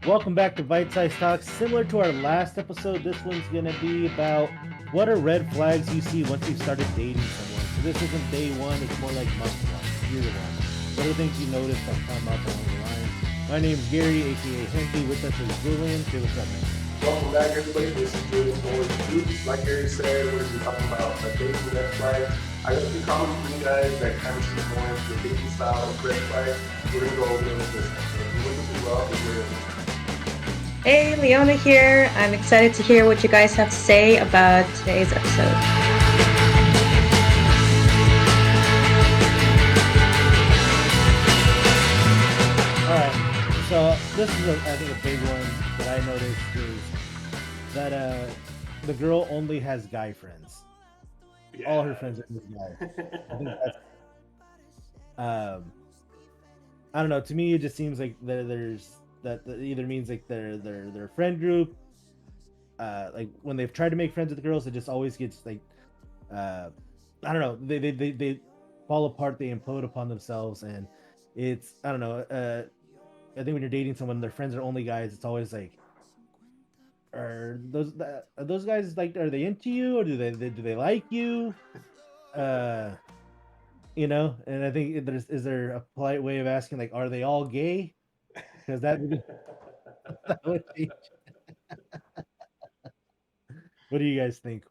Welcome back to Bite Size Talks. Similar to our last episode, this one's going to be about what are red flags you see once you've started dating someone. So this isn't day one, it's more like month one, year one. What are things you notice that come up along the line? My name's Gary, aka Hempy. With us is Julian. Say what's up, man. Welcome back, everybody. This is Julian for Joop. Like Gary said, we're going to be talking about the dating red flags. I got a few comments from you guys that kind of see more into the dating style of red flags. We're going to go over those this time. So if you listen to well, we're Hey, Leona here. I'm excited to hear what you guys have to say about today's episode. All right. So this is, I think, a big one that I noticed is that the girl only has guy friends. All her yeah. friends are just guys. I think that's um I don't know. To me, it just seems like there's that either means like their friend group. Like when they've tried to make friends with the girls, it just always gets like uh, I don't know. They fall apart. They implode upon themselves, and it's I don't know. I think when you're dating someone, their friends are only guys. It's always like, are those guys like are they into you or do they like you? Uh, and I think there's is there a polite way of asking like, are they all gay? Because that would be. What do you guys think?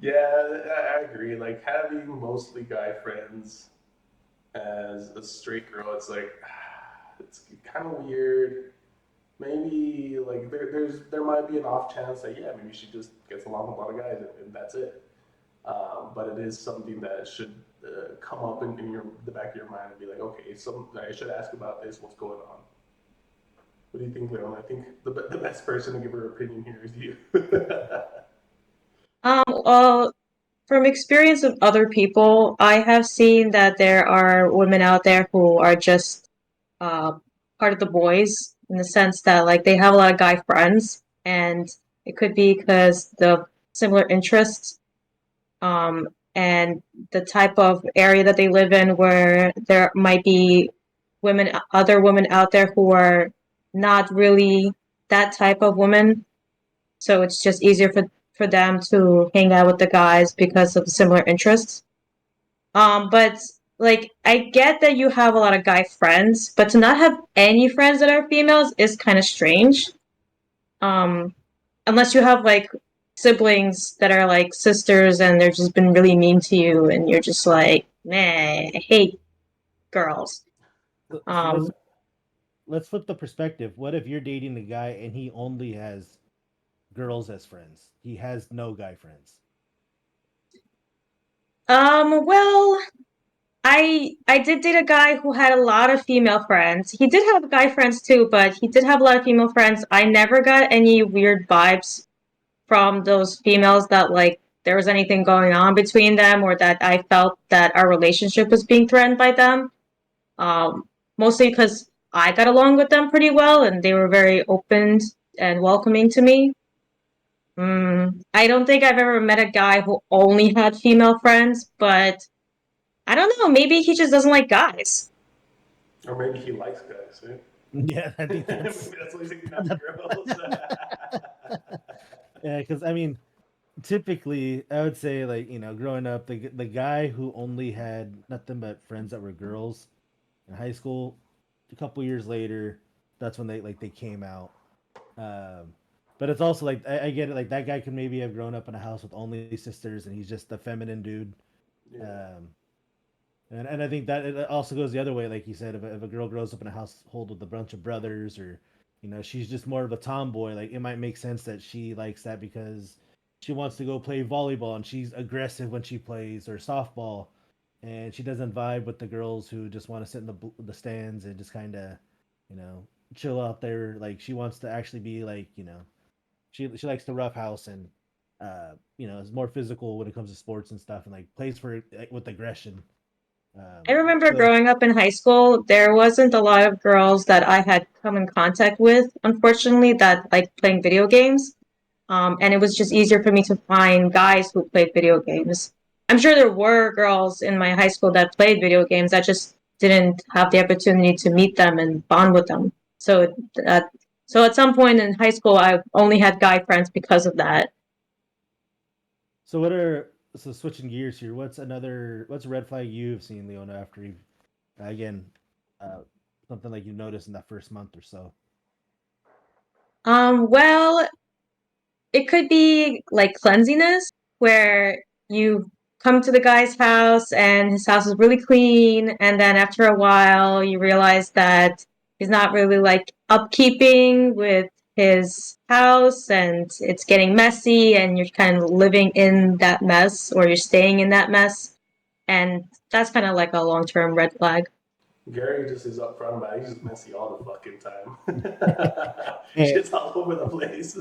Yeah, I agree. Like having mostly guy friends as a straight girl, it's like, it's kind of weird. Maybe like there might be an off chance that yeah, maybe she just gets along with a lot of guys and that's it. But it is something that should come up in the back of your mind and be like, okay, I should ask about this. What's going on? What do you think, Leon? I think the best person to give her opinion here is you. Well, from experience of other people, I have seen that there are women out there who are just uh, part of the boys in the sense that like they have a lot of guy friends, and it could be because the similar interests and the type of area that they live in, where there might be other women out there who are not really that type of woman. So it's just easier for them to hang out with the guys because of the similar interests. But like I get that you have a lot of guy friends, but to not have any friends that are females is kind of strange. Um, Unless you have like siblings that are like sisters and they've just been really mean to you, and you're just like, nah, I hate girls. So Um, let's flip the perspective. What if you're dating a guy and he only has girls as friends? He has no guy friends. well, I did date a guy who had a lot of female friends. He did have guy friends too, but he did have a lot of female friends. I never got any weird vibes from those females that like there was anything going on between them, or that I felt that our relationship was being threatened by them. Mostly because I got along with them pretty well and they were very open and welcoming to me. I don't think I've ever met a guy who only had female friends, but I don't know. Maybe he just doesn't like guys. Or maybe he likes guys. Eh? Yeah, I think Maybe that's that's why he's taking out the girls. yeah. Because I mean, typically, I would say like growing up, the guy who only had nothing but friends that were girls in high school, a couple years later, that's when they came out. Um, but it's also like I get it. Like that guy could maybe have grown up in a house with only sisters, and he's just a feminine dude. Yeah. Um, and I think that it also goes the other way, like you said, if a girl grows up in a household with a bunch of brothers, or she's just more of a tomboy, like it might make sense that she likes that because she wants to go play volleyball and she's aggressive when she plays, or softball, and she doesn't vibe with the girls who just want to sit in the stands and just kind of, you know, chill out there. Like she wants to actually be like, she likes to roughhouse and is more physical when it comes to sports and stuff, and like plays for with aggression. I remember So growing up in high school, there wasn't a lot of girls that I had come in contact with, unfortunately, that liked playing video games. And it was just easier for me to find guys who played video games. I'm sure there were girls in my high school that played video games. I just didn't have the opportunity to meet them and bond with them. So that So at some point in high school, I only had guy friends because of that. So what are so switching gears here? What's a red flag you've seen, Leona, after you've again uh, something like you noticed in that first month or so? Well, it could be like cleanliness, where you come to the guy's house and his house is really clean, and then after a while, you realize that he's not really like upkeeping with his house, and it's getting messy, and you're kind of living in that mess, or you're staying in that mess, and that's kind of like a long term red flag. Gary just is upfront about it. He's just messy all the fucking time. Eh, Shit's all over the place.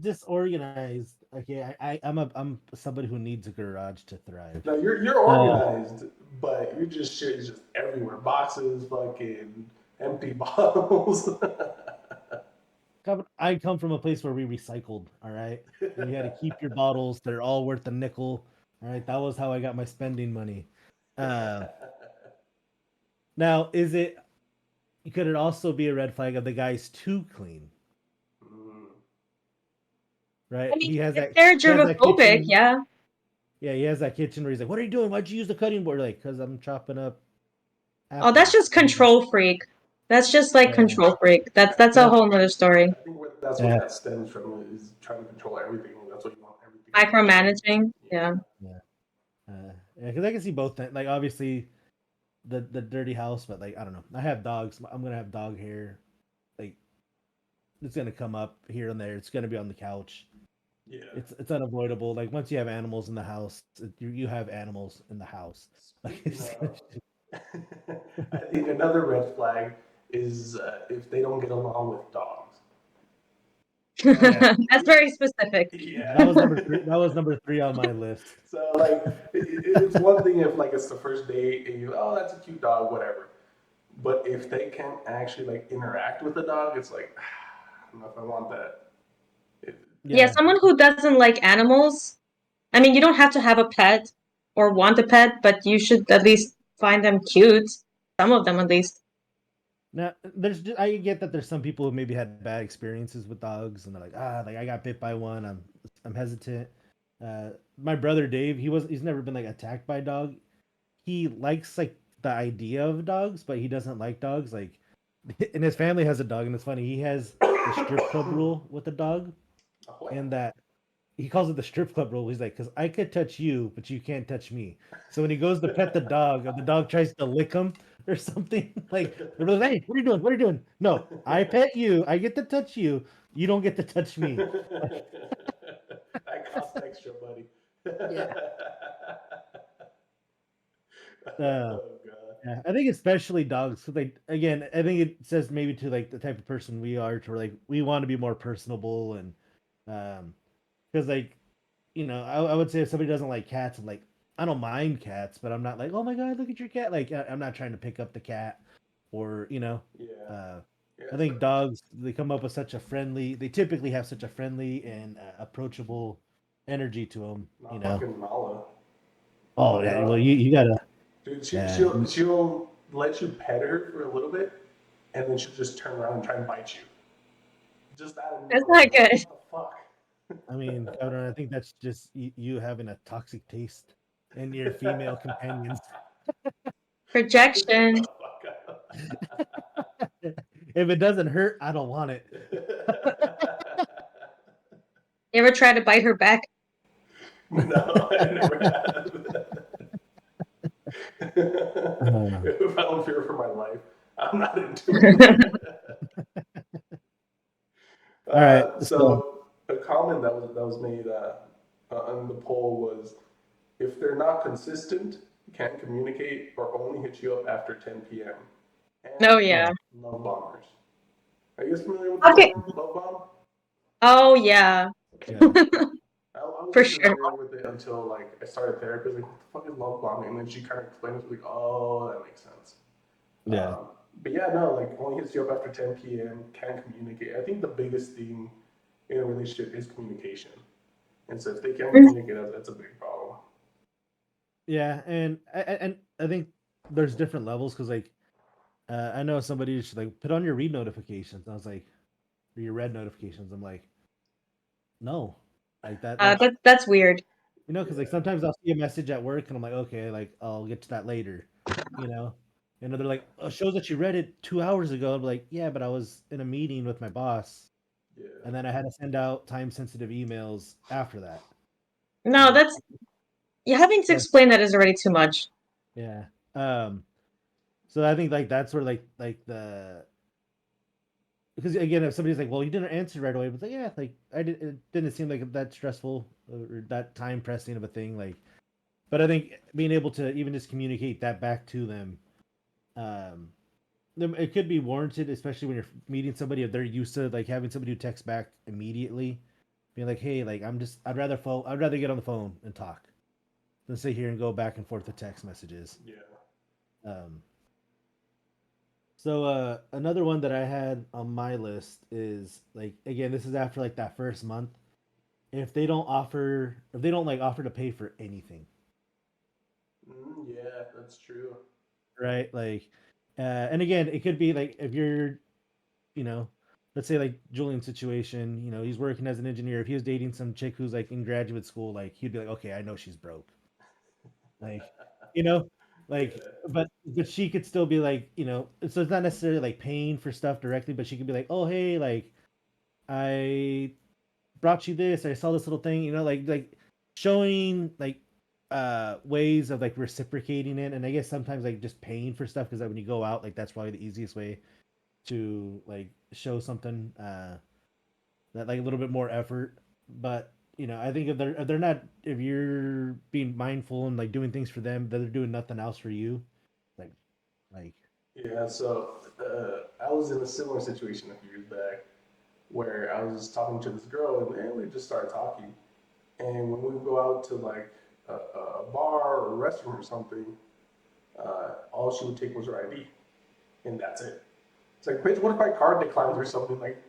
Disorganized. Okay, I'm somebody who needs a garage to thrive. No, you're Uh, organized, but your just shit is just everywhere. Boxes, fucking empty bottles. I come from a place where we recycled. All right, and you had to keep your bottles. They're all worth a nickel. All right, that was how I got my spending money. Uh, Now, is it? Could it also be a red flag of the guy's too clean? Mm. Right? I mean, if they're He has that germophobic, kitchen. yeah. Yeah, he has that kitchen where he's like, "What are you doing? Why'd you use the cutting board?" Like, "Cause I'm chopping up Oh, that's apples." just control freak. That's just like Yeah, control freak. That's a yeah, whole nother story. I think that's what yeah, that stems from is trying to control everything. That's what you want everything to be clean. Micromanaging. Yeah. Yeah. yeah. Yeah, because I can see both. Like, obviously, the dirty house, but like, I don't know. I have dogs. I'm gonna have dog hair. Like, it's gonna come up here and there. It's gonna be on the couch. Yeah. It's unavoidable. Like, once you have animals in the house, you have animals in the house. Like, Speaking of, I think another red flag is if they don't get along with dogs. oh yeah, That's very specific. that was Yeah. number three. That was number three on my list. So like, it's one thing if like it's the first date and you, oh, that's a cute dog, whatever. But if they can't actually like interact with the dog, it's like, I don't know if I want that. It, Yeah, Yeah. someone who doesn't like animals. I mean, you don't have to have a pet or want a pet, but you should at least find them cute. Some of them, at least. Now, I get that there's some people who maybe had bad experiences with dogs, and they're like, like I got bit by one. I'm hesitant. My brother Dave, he's never been like attacked by a dog. He likes like the idea of dogs, but he doesn't like dogs. Like, and his family has a dog, and it's funny. He has the strip club rule with the dog, oh, what? and that he calls it the strip club rule. He's like, because I could touch you, but you can't touch me. So when he goes to pet the dog, and the dog tries to lick him or something, like they're like, hey, what are you doing? What are you doing? No, I pet you. I get to touch you. You don't get to touch me. That costs extra, buddy. Yeah. Uh, Oh god. yeah, I think especially dogs. 'Cause, like, again, I think it says maybe to like the type of person we are, to where like we want to be more personable and because like I would say if somebody doesn't like cats, I'm like, I don't mind cats, but I'm not like, oh my god, look at your cat. Like, I'm not trying to pick up the cat, or Yeah. uh, Yeah, I it's think dogs, they come up with they typically have such a friendly and approachable energy to them. not fucking Nala. Oh yeah, well No. you gotta, Dude, yeah, she'll let you pet her for a little bit, and then she'll just turn around and try and bite you. Just out of That's nowhere. not It's like, good. what the fuck? I mean, Governor, I think that's just you having a toxic taste in your female companions. Projection. Shut the fuck up. If it doesn't hurt, I don't want it. You ever try to bite her back? No, I never have. Uh, If I don't fear for my life, I'm not into it. all right, so So a comment that was made on the poll was if they're not consistent, can't communicate, or only hit you up after 10 p.m. Oh and yeah. oh love bombers. Are you guys familiar with the Okay. term love bomb? Oh yeah. yeah, I For wasn't sure. familiar with it until like I started therapy. I was like, what the fuck is love bombing? And then she kind of explained it. Like, oh, that makes sense. yeah. Um, but yeah, no, like only hits you up after 10 p.m. Can't communicate. I think the biggest thing in a relationship is communication. And so if they can't communicate, that's a big problem. Yeah, and I think there's different levels because like I know somebody should like put on your read notifications. I was like, or your red notifications. I'm like, no, like that. That's That's weird. because like Yeah, sometimes I'll see a message at work and I'm like, okay, like I'll get to that later, you know. And they're like, oh, shows that you read it 2 hours ago. I'm like, yeah, but I was in a meeting with my boss, yeah, and then I had to send out time sensitive emails after that. No, Like, that's you having to so, explain that is already too much. yeah. So I think like that's where like the because again, if somebody's like, well, you didn't answer right away, but it's like, yeah, like I did, it didn't seem like that stressful or that time pressing of a thing. Like, but I think being able to even just communicate that back to them, um, it could be warranted, especially when you're meeting somebody if they're used to like having somebody who texts back immediately, being like, hey, like I'd rather get on the phone and talk than sit here and go back and forth with text messages. yeah. Um, so another one that I had on my list is like again, this is after like that first month. If they don't like offer to pay for anything, Yeah, that's true. right? Like, and again, it could be like if you're, you know, let's say like Julian's situation, he's working as an engineer. If he was dating some chick who's like in graduate school, like he'd be like, okay, I know she's broke, like, you know, like, Yeah, but she could still be like, so it's not necessarily like paying for stuff directly, but she could be like, oh hey, like I brought you this. I saw this little thing, like showing like ways of like reciprocating it. And I guess sometimes like just paying for stuff because like, when you go out, like that's probably the easiest way to like show something that like a little bit more effort. But I think if they're not if you're being mindful and like doing things for them, that they're doing nothing else for you. Like like yeah. So I was in a similar situation a few years back where I was just talking to this girl and we just started talking. And when we would go out to like a bar or a restaurant or something, all she would take was her ID, and that's it. It's like, bitch, what if my card declines or something like?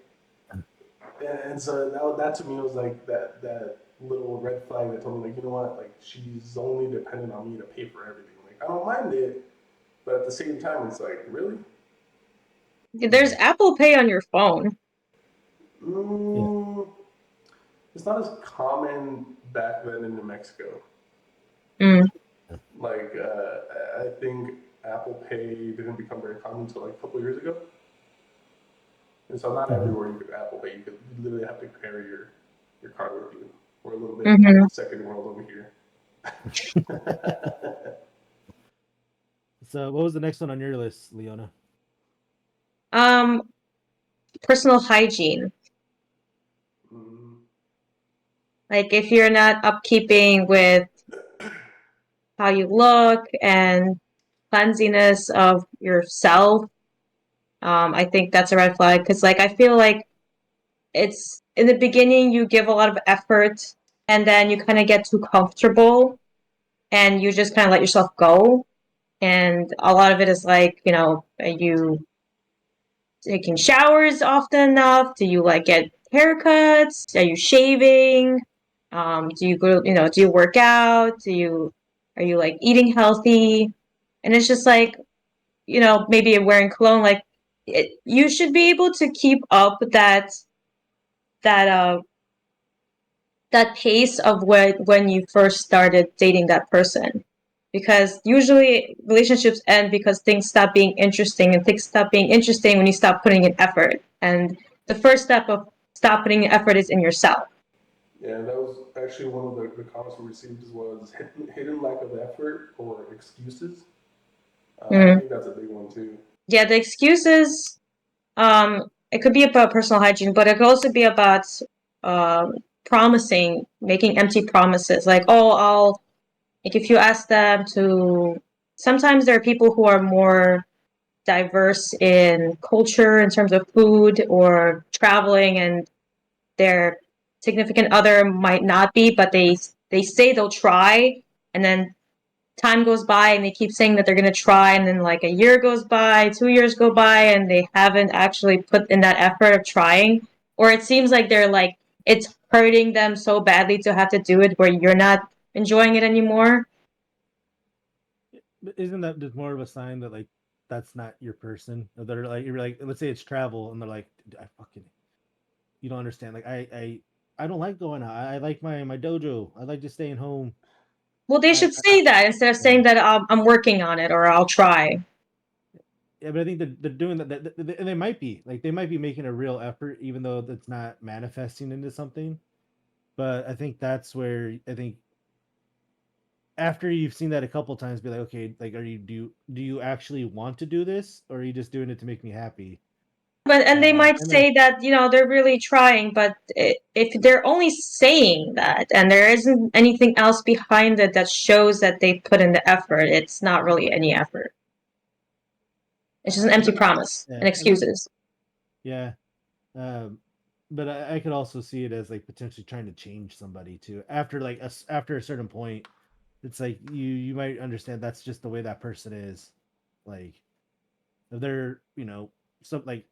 And so that to me was like that little red flag that told me like, you know what, like she's only dependent on me to pay for everything. Like I don't mind it, but at the same time, it's like really. There's yeah, Apple Pay on your phone. yeah. Mm, it's not as common back then in New Mexico. Mm. Like I think Apple Pay didn't become very common until like a couple years ago, and so not Mhm. everywhere you could Apple Pay. You literally have to carry your card with you. We're a little bit Hmm. second world over here. So what was the next one on your list, Leona? Um, Personal hygiene. Mm, Like if you're not upkeeping with how you look and cleanliness of yourself, I think that's a red flag. Because like I feel like it's in the beginning you give a lot of effort, and then you kind of get too comfortable, and you just kind of let yourself go. And a lot of it is like are you taking showers often enough? Do you like get haircuts? Are you shaving? Do you go? Do you work out? Are you like eating healthy? And it's just like maybe you're wearing cologne. Like you should be able to keep up that that pace of when you first started dating that person, because usually relationships end because things stop being interesting, and things stop being interesting when you stop putting in effort, and the first step of stop putting in effort is in yourself. yeah, that was actually one of the comments we received was hidden lack of effort or excuses. I Mm. think that's a big one too. Yeah, the excuses, it could be about personal hygiene, but it could also be about um, promising, making empty promises, like, oh, I'll like if you ask them to, sometimes there are people who are more diverse in culture in terms of food or traveling, and their significant other might not be, but they say they'll try, and then time goes by and they keep saying that they're going to try, and then like a year goes by, 2 years go by, and they haven't actually put in that effort of trying, or it seems like they're like it's hurting them so badly to have to do it where you're not enjoying it anymore. But isn't that just more of a sign that like that's not your person. Or they're like, you're like, let's say it's travel, and they're like, "Dude, I fucking, you don't understand. Like, I don't like going out. I like my dojo. I like just staying home. Well, they should I say that instead of yeah. saying that I'm working on it or I'll try. Yeah, but I think they're doing that, and they might be like they might be making a real effort, even though that's not manifesting into something. But I think that's where I think after you've seen that a couple times, be like, okay, like, are you do you actually want to do this, or are you just doing it to make me happy? But and they might And then say that they're really trying, but if they're only saying that and there isn't anything else behind it that shows that they put in the effort, it's not really any effort. It's just an I empty think promise yeah, and I think excuses. yeah. Um, but I could also see it as like potentially trying to change somebody too. After like after a certain point, it's like you might understand that's just the way that person is. Like if they're some like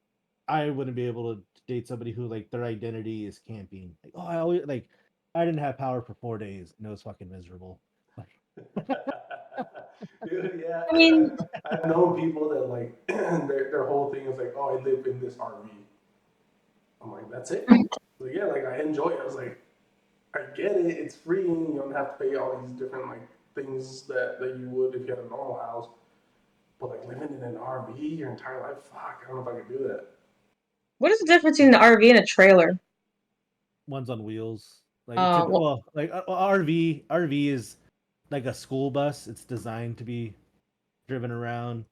I wouldn't be able to date somebody who like their identity is camping. Like, oh, I always like I didn't have power for 4 days and it was fucking miserable. Like Dude, yeah, I mean, I've known people that like their whole thing is like, oh, I live in this RV. I'm like, that's it. Like, yeah, like I enjoy it. I was like, I get it. It's free. You don't have to pay all these different like things that you would if you had a normal house. But like living in an RV your entire life, fuck, I don't know if I could do that. what is the difference between an RV and a trailer? one's on wheels. Like Well, well, like RV is like a school bus. It's designed to be driven around,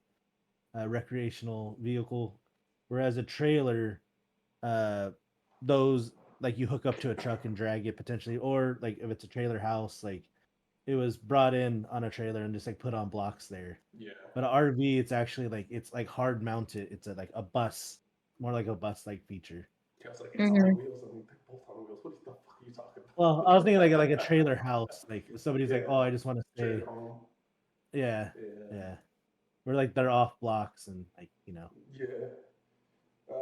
a recreational vehicle, whereas a trailer, uh, those like you hook up to a truck and drag it potentially, or like if it's a trailer house, like it was brought in on a trailer and just like put on blocks there. Yeah. But an RV, it's like hard mounted. It's like a bus, more like a bus like feature. I was like, it's on mhm. wheels. I mean, they're both on wheels. What the fuck are you talking Well, I was thinking like about? a trailer house. Like if somebody's like, Yeah. oh, I just want to Trailer stay. home. Yeah, Yeah. yeah. We're like they're off blocks and like Yeah.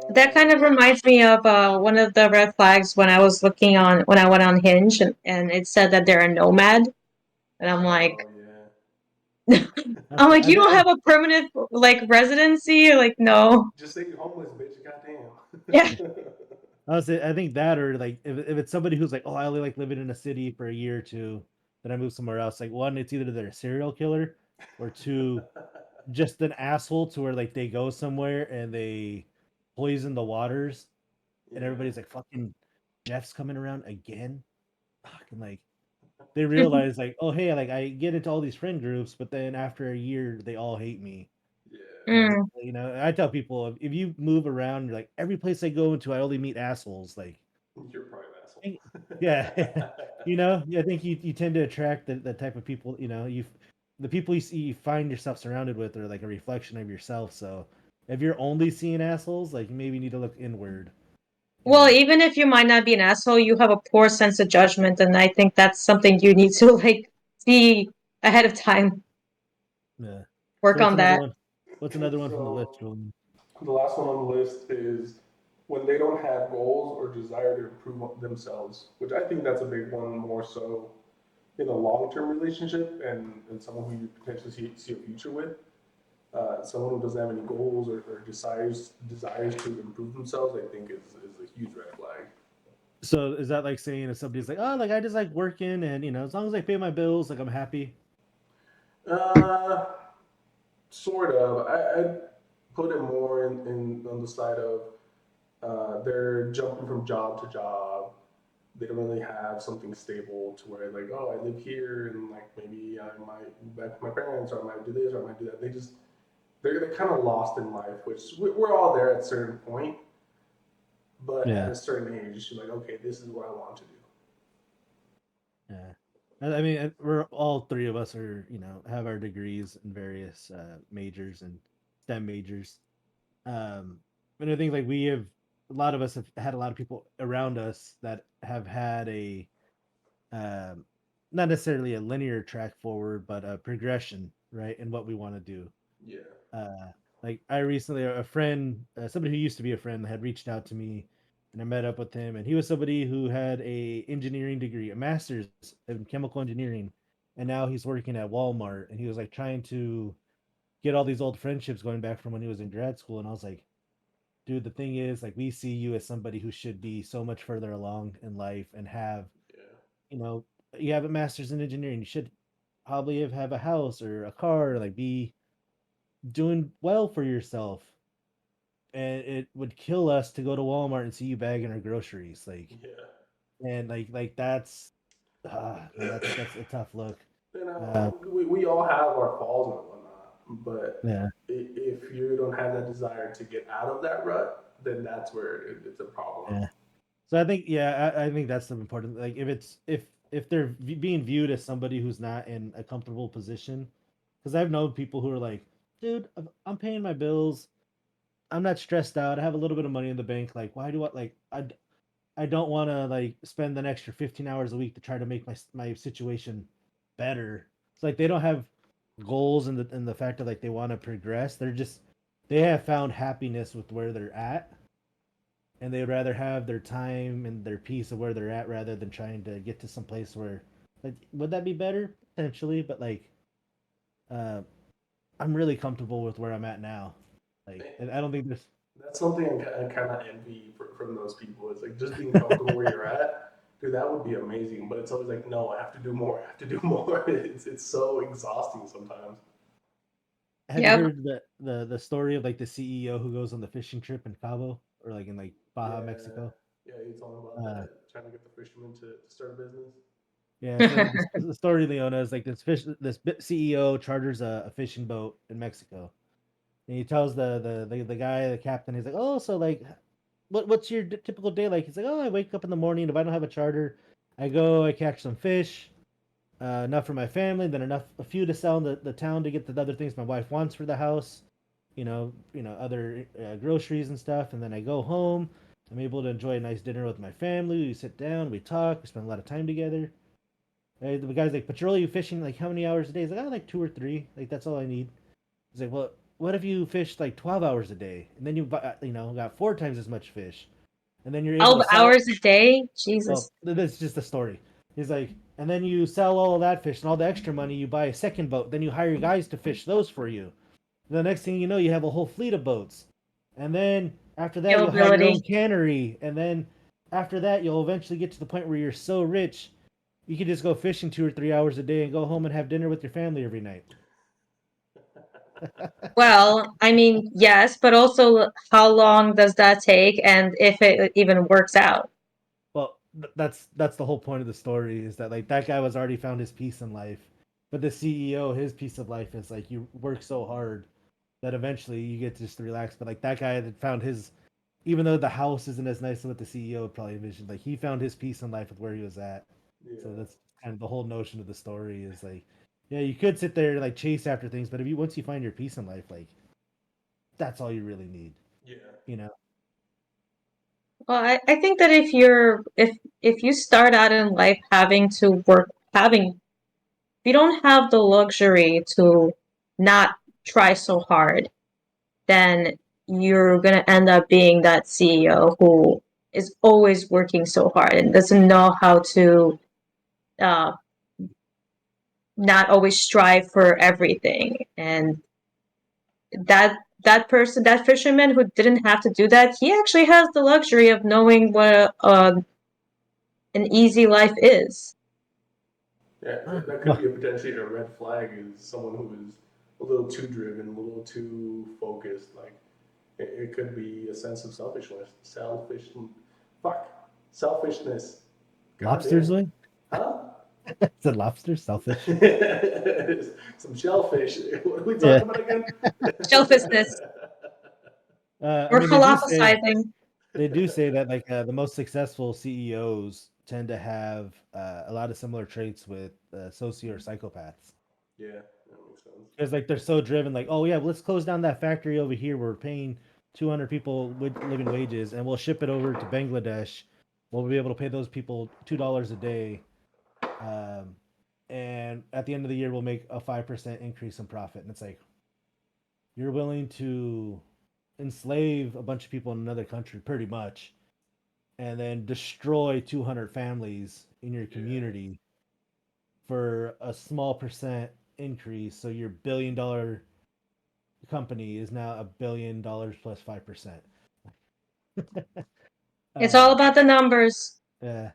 That Uh, kind of reminds me of one of the red flags when I was looking on when I went on Hinge and it said that they're a nomad, and I'm like, oh yeah. I'm like, I you think don't have a permanent like residency? Like, no. Just say you're homeless, bitch. Yeah. Goddamn. honestly I think that or like if it's somebody who's like, oh, I only like living in a city for a year or two, then I move somewhere else. Like one, it's either they're a serial killer, or two, just an asshole to where like they go somewhere and they poison the waters, and Yeah. everybody's like, fucking Jeff's coming around again. Fucking like they realize like, oh hey, like I get into all these friend groups, but then after a year they all hate me. Yeah. And Mm. I tell people if you move around, you're like every place I go into, I only meet assholes. Like, You're probably an asshole. think- yeah, I think you tend to attract the type of people. The people you see, you find yourself surrounded with are like a reflection of yourself. So if you're only seeing assholes, like you maybe need to look inward. You Well, know, even if you might not be an asshole, you have a poor sense of judgment, and I think that's something you need to like see ahead of time. yeah. So Work what's on another that. one? What's another one from the list, So Julian? the last one on the list is when they don't have goals or desire to improve themselves, which I think that's a big one more so in a long-term relationship and someone who you potentially see a future with. Someone who doesn't have any goals or desires to improve themselves, I think is a huge red flag. So is that like saying if somebody's like, oh, like I just like working, and as long as I pay my bills, like I'm happy. Uh, Sort of. I put it more in on the side of they're jumping from job to job. They don't really have something stable to where like, oh, I live here and like maybe I might move back to my parents or I might do this or I might do that. They're kind of lost in life, which we're all there at a certain point, but at Yeah, a certain age, you're like, okay, this is what I want to do. yeah. I mean, we're all three of us are have our degrees in various majors and STEM majors. Um, and I think like we have a lot of us have had a lot of people around us that have had a um, not necessarily a linear track forward, but a progression, right, in what we want to do. Yeah, Uh, like I recently, a friend, somebody who used to be a friend, had reached out to me, and I met up with him, and he was somebody who had a engineering degree, a master's in chemical engineering, and now he's working at Walmart, and he was like trying to get all these old friendships going back from when he was in grad school, and I was like, dude, the thing is, like, we see you as somebody who should be so much further along in life and have, Yeah. you know, you have a master's in engineering. You should probably have a house or a car, like be doing well for yourself. And it would kill us to go to Walmart and see you bagging our groceries, Yeah. and like that's, man, that's a tough look. You Uh, know, we all have our flaws and whatnot, but yeah, if you don't have that desire to get out of that rut, then that's where it's a problem. yeah. So I think, yeah, I think that's the important. Like, if they're being viewed as somebody who's not in a comfortable position, because I've known people who are like, dude, I'm paying my bills. I'm not stressed out. I have a little bit of money in the bank. Like, why do I like I don't want to like spend an extra 15 hours a week to try to make my situation better. It's like they don't have goals in the fact that like they want to progress. They have found happiness with where they're at, and they'd rather have their time and their peace of where they're at rather than trying to get to some place where, like, would that be better potentially? But like, uh, I'm really comfortable with where I'm at now. Like, Eh, and I don't think there's. That's something I kind of envy from those people. It's like just being comfortable where you're at. Dude, that would be amazing. But it's always like, no, I have to do more. I have to do more. It's so exhausting sometimes. Have you Yep. heard the story of like the CEO who goes on the fishing trip in Cabo or like in like Baja, Yeah, Mexico? yeah. He's talking about Uh, that, trying to get the fishermen to start a business. yeah. So the story, Leona, is like this CEO charters a fishing boat in Mexico, and he tells the guy, the captain, he's like, oh, so like, what's your typical day like? He's like, oh, I wake up in the morning. If I don't have a charter, I go, I catch some fish, enough for my family, then enough a few to sell in the town to get the other things my wife wants for the house, other groceries and stuff, and then I go home. I'm able to enjoy a nice dinner with my family. We sit down, we talk, we spend a lot of time together. The guy's like, "But you're only fishing like how many hours a day?" He's like, "Oh, like 2 or 3. Like that's all I need." He's like, "Well, what if you fish like 12 hours a day, and then got 4 times as much fish, and then you're able 12 to sell." hours a day? Well, Jesus. that's just the story. He's like, and then you sell all of that fish and all the extra money, you buy a second boat, then you hire guys to fish those for you. The next thing you know, you have a whole fleet of boats. And then after that, you'll have your Scalability. own cannery. And then after that, you'll eventually get to the point where you're so rich, you can just go fishing 2 or 3 hours a day and go home and have dinner with your family every night. Well, I mean, yes, but also how long does that take and if it even works out? Well, that's the whole point of the story is that like that guy was already found his peace in life, but the CEO, his peace of life is like you work so hard that eventually you get to just relax. But like that guy had found his, even though the house isn't as nice as what the CEO would probably envisioned, like he found his peace in life with where he was at. So Yeah, that's kind of the whole notion of the story is like, yeah, you could sit there and like chase after things, but if you once you find your peace in life, like that's all you really need, yeah, you know? Well, I think that if you start out in life having to work having if you don't have the luxury to not try so hard, then you're gonna end up being that CEO who is always working so hard and doesn't know how to uh, not always strive for everything. And that person, that fisherman who didn't have to do that, he actually has the luxury of knowing what an easy life is. yeah. That could Well, be a potentially a red flag. Is someone who is a little too driven, a little too focused. Like it could be a sense of fuck, selfishness. God lobsters, damn, way? huh? Is it lobster? Selfish? Some shellfish. What are we Yeah. talking about again? Selfishness. I We're mean, philosophizing. they do say that like the most successful CEOs tend to have a lot of similar traits with socio or psychopaths Yeah, that makes sense. because like they're so driven. Like, oh yeah, let's close down that factory over here. We're paying 200 people living wages, and we'll ship it over to Bangladesh. We'll be able to pay those people $2 a day, um, and at the end of the year, we'll make a 5% increase in profit. And it's like you're willing to enslave a bunch of people in another country, pretty much, and then destroy 200 families in your Yeah, community for a small percent increase. So your $1 billion company is now $1 billion plus 5%. It's all uh, about the numbers. yeah.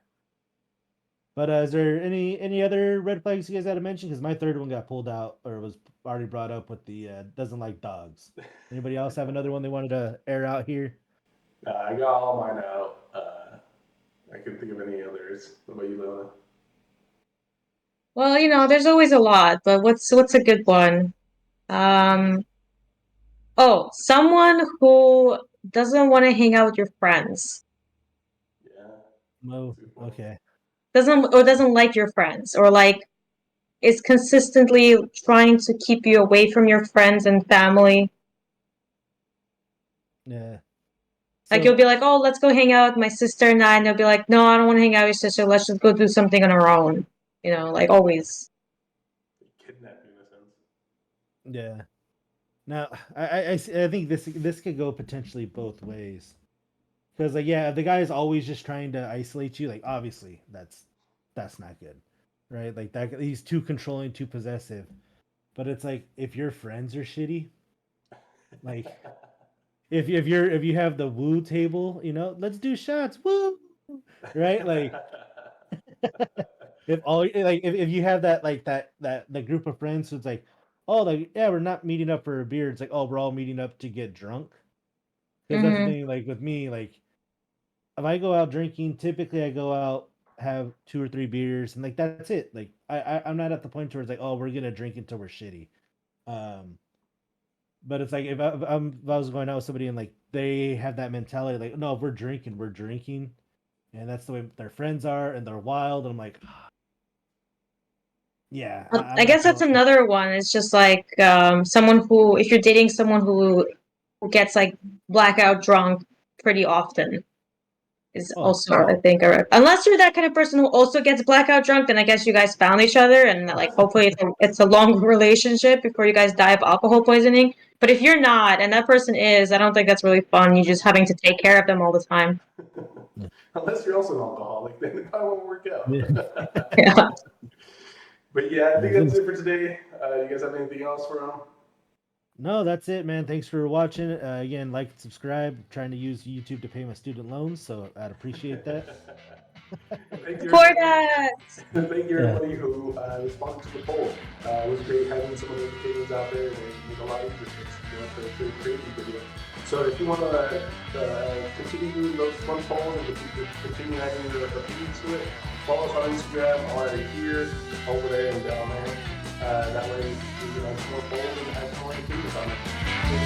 But is there any other red flags you guys had to mention? Because my third one got pulled out or was already brought up with the doesn't like dogs. Anybody else have another one they wanted to air out here? I got all mine out. I couldn't think of any others. What about you, Leona? Well, there's always a lot, but what's a good one? Um, oh, someone who doesn't want to hang out with your friends. Yeah, No. that's a good point. Okay. Doesn't like your friends, or like is consistently trying to keep you away from your friends and family. Yeah. Like you'll So be like, "Oh, let's go hang out with my sister and I," and they'll be like, "No, I don't want to hang out with your sister. Let's just go do something on our own." Like always. Kidnapping in a sense. yeah. Now I think this could go potentially both ways. Because like yeah, if the guy is always just trying to isolate you, like obviously that's not good, right? Like that he's too controlling, too possessive. But it's like if your friends are shitty, like if you have the woo table, let's do shots, woo, right? Like if all if you have that like that the group of friends who's like, oh like yeah we're not meeting up for a beer, it's like oh we're all meeting up to get drunk. Because that's the Mm-hmm. thing, like with me, like if I go out drinking, typically I go out have 2 or 3 beers and like that's it. Like I'm not at the point where it's like oh we're gonna drink until we're shitty. Um, but it's like if I was going out with somebody and like they have that mentality like no if we're drinking, and that's the way their friends are and they're wild and I'm like yeah I'm I not guess that's going. another one. It's just like someone who, if you're dating someone who gets like blackout drunk pretty often, is Oh also, I think, unless you're that kind of person who also gets blackout drunk, then I guess you guys found each other and like hopefully it's a long relationship before you guys die of alcohol poisoning. But if you're not, and that person is, I don't think that's really fun. You're just having to take care of them all the time. Unless you're also an alcoholic, then it probably won't work out. yeah. Yeah. But yeah, I think Yeah. that's it for today. You guys have anything else for them? No, that's it, man. Thanks for watching. Again, like and subscribe. I'm trying to use YouTube to pay my student loans, so I'd appreciate that. Thank you, Support everybody. us. Thank you, Yeah. everybody who responded to the poll. It was great having some of the opinions out there, and it made a lot of difference. To create these videos. So if you want to continue doing those fun polls and continue having your opinions to it, follow us on Instagram, or here, over there, and down there. That way we can have some more polls and have some more opinions on it.